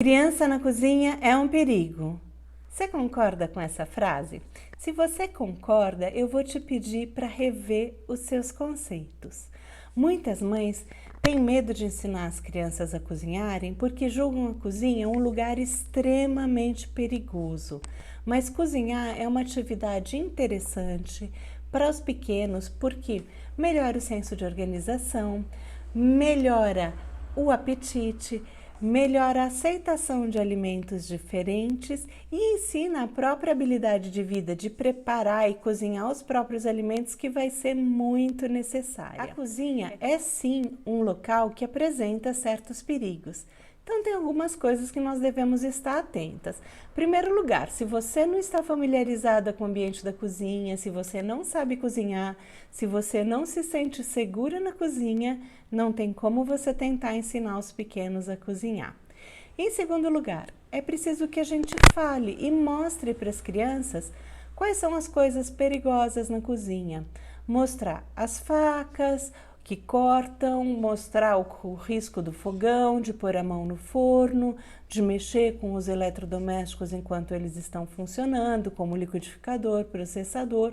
Criança na cozinha é um perigo. Você concorda com essa frase? Se você concorda, eu vou te pedir para rever os seus conceitos. Muitas mães têm medo de ensinar as crianças a cozinharem porque julgam a cozinha um lugar extremamente perigoso. Mas cozinhar é uma atividade interessante para os pequenos porque melhora o senso de organização, melhora o apetite, melhora a aceitação de alimentos diferentes e ensina a própria habilidade de vida de preparar e cozinhar os próprios alimentos, que vai ser muito necessária. A cozinha é sim um local que apresenta certos perigos. Então tem algumas coisas que nós devemos estar atentas. Em primeiro lugar, se você não está familiarizada com o ambiente da cozinha, se você não sabe cozinhar, se você não se sente segura na cozinha, não tem como você tentar ensinar os pequenos a cozinhar. Em segundo lugar, é preciso que a gente fale e mostre para as crianças quais são as coisas perigosas na cozinha. Mostrar as facas que cortam, mostrar o risco do fogão, de pôr a mão no forno, de mexer com os eletrodomésticos enquanto eles estão funcionando, como liquidificador, processador,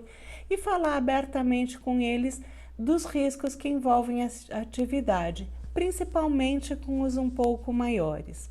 e falar abertamente com eles dos riscos que envolvem a atividade, principalmente com os um pouco maiores.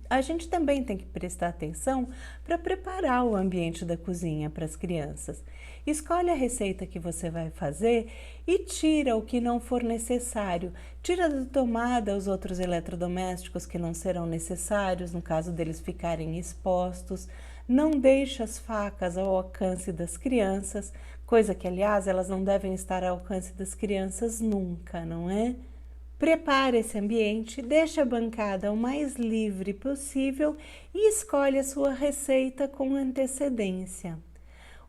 A gente também tem que prestar atenção para preparar o ambiente da cozinha para as crianças. Escolhe a receita que você vai fazer e tira o que não for necessário. Tira da tomada os outros eletrodomésticos que não serão necessários, no caso deles ficarem expostos. Não deixe as facas ao alcance das crianças, coisa que, aliás, elas não devem estar ao alcance das crianças nunca, não é? Prepare esse ambiente, deixe a bancada o mais livre possível e escolhe a sua receita com antecedência.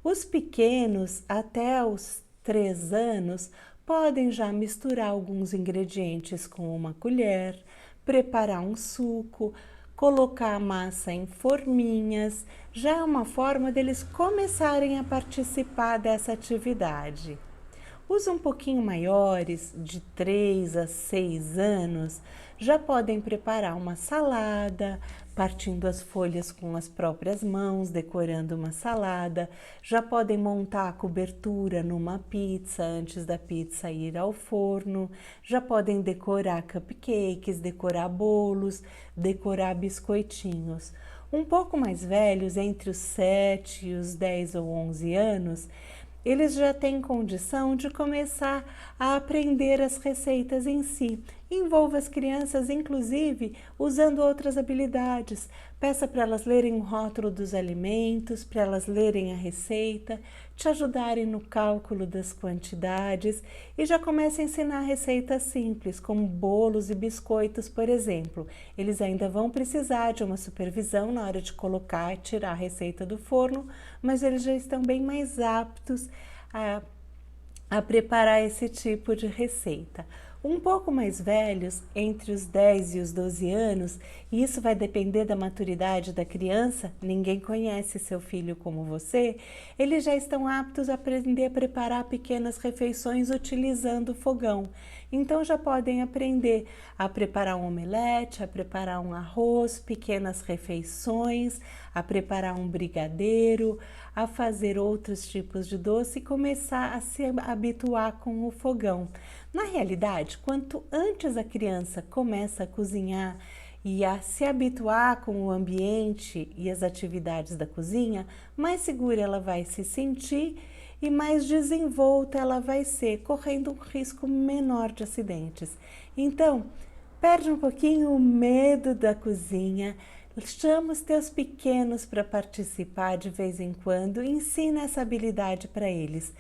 Os pequenos, até os 3 anos, podem já misturar alguns ingredientes com uma colher, preparar um suco, colocar a massa em forminhas. Já é uma forma deles começarem a participar dessa atividade. Os um pouquinho maiores, de 3 a 6 anos, já podem preparar uma salada, partindo as folhas com as próprias mãos, decorando uma salada. Já podem montar a cobertura numa pizza antes da pizza ir ao forno. Já podem decorar cupcakes, decorar bolos, decorar biscoitinhos. Um pouco mais velhos, entre os 7 e os 10 ou 11 anos, eles já têm condição de começar a aprender as receitas em si. Envolva as crianças, inclusive, usando outras habilidades. Peça para elas lerem o rótulo dos alimentos, para elas lerem a receita, te ajudarem no cálculo das quantidades e já comece a ensinar receitas simples, como bolos e biscoitos, por exemplo. Eles ainda vão precisar de uma supervisão na hora de colocar e tirar a receita do forno, mas eles já estão bem mais aptos a preparar esse tipo de receita. Um pouco mais velhos, entre os 10 e os 12 anos, e isso vai depender da maturidade da criança, ninguém conhece seu filho como você, eles já estão aptos a aprender a preparar pequenas refeições utilizando o fogão. Então já podem aprender a preparar um omelete, a preparar um arroz, pequenas refeições, a preparar um brigadeiro, a fazer outros tipos de doce e começar a se habituar com o fogão. Na realidade, quanto antes a criança começa a cozinhar e a se habituar com o ambiente e as atividades da cozinha, mais segura ela vai se sentir e mais desenvolta ela vai ser, correndo um risco menor de acidentes. Então, perde um pouquinho o medo da cozinha, chama os teus pequenos para participar de vez em quando e ensina essa habilidade para eles.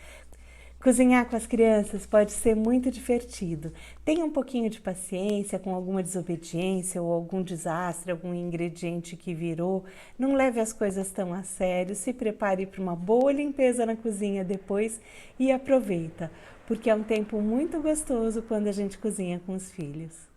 Cozinhar com as crianças pode ser muito divertido. Tenha um pouquinho de paciência com alguma desobediência ou algum desastre, algum ingrediente que virou. Não leve as coisas tão a sério. Se prepare para uma boa limpeza na cozinha depois e aproveita, porque é um tempo muito gostoso quando a gente cozinha com os filhos.